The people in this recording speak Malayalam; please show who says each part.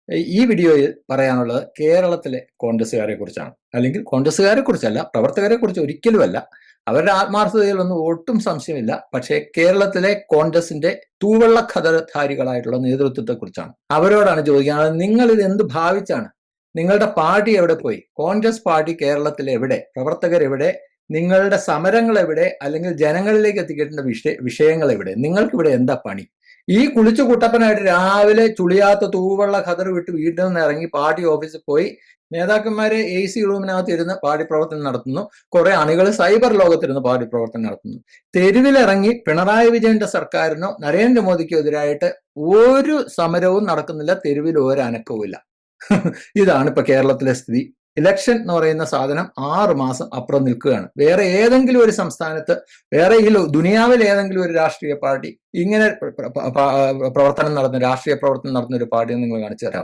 Speaker 1: ഈ വീഡിയോയിൽ പറയാനുള്ളത് കേരളത്തിലെ കോൺഗ്രസ്സുകാരെ കുറിച്ചാണ്. അല്ലെങ്കിൽ കോൺഗ്രസ്സുകാരെ കുറിച്ചല്ല, പ്രവർത്തകരെ കുറിച്ച് ഒരിക്കലുമല്ല. അവരുടെ ആത്മാർത്ഥതയിലൊന്നും ഒട്ടും സംശയമില്ല. പക്ഷേ കേരളത്തിലെ കോൺഗ്രസിന്റെ തൂവെള്ള ഖദർധാരികളായിട്ടുള്ള നേതൃത്വത്തെ കുറിച്ചാണ്. അവരോടാണ് ചോദിക്കാനുള്ളത്, നിങ്ങൾ ഇത് എന്ത് ഭാവിച്ചാണ്? നിങ്ങളുടെ പാർട്ടി എവിടെ പോയി? കോൺഗ്രസ് പാർട്ടി കേരളത്തിൽ എവിടെ? പ്രവർത്തകരെവിടെ? നിങ്ങളുടെ സമരങ്ങൾ എവിടെ? അല്ലെങ്കിൽ ജനങ്ങളിലേക്ക് എത്തിക്കേണ്ട വിഷയങ്ങൾ എവിടെ? നിങ്ങൾക്കിവിടെ എന്താ പണി? ഈ കുളിച്ചു കുട്ടപ്പനായിട്ട് രാവിലെ ചുളിയാത്ത തൂവെള്ള ഖദർ വിട്ട് വീട്ടിൽ നിന്ന് ഇറങ്ങി പാർട്ടി ഓഫീസിൽ പോയി നേതാക്കന്മാരെ AC റൂമിനകത്ത് ഇരുന്ന് പാർട്ടി പ്രവർത്തനം നടത്തുന്നു. കുറെ അണികൾ സൈബർ ലോകത്തിരുന്ന് പാർട്ടി പ്രവർത്തനം നടത്തുന്നു. തെരുവിലിറങ്ങി പിണറായി വിജയന്റെ സർക്കാരിനോ നരേന്ദ്രമോദിക്കോ എതിരായിട്ട് ഒരു സമരവും നടക്കുന്നില്ല. തെരുവിൽ ഒരു അനക്കവുമില്ല. ഇതാണ് ഇപ്പൊ കേരളത്തിലെ സ്ഥിതി. ഇലക്ഷൻ എന്ന് പറയുന്ന സാധനം 6 മാസം അപ്പുറം നിൽക്കുകയാണ്. വേറെ ഏതെങ്കിലും ഒരു സംസ്ഥാനത്ത്, വേറെ ഈ ദുനിയാവിൽ ഏതെങ്കിലും ഒരു രാഷ്ട്രീയ പാർട്ടി ഇങ്ങനെ രാഷ്ട്രീയ പ്രവർത്തനം നടത്തുന്ന ഒരു പാർട്ടിയെ നിങ്ങൾ കാണിച്ചു തരാം?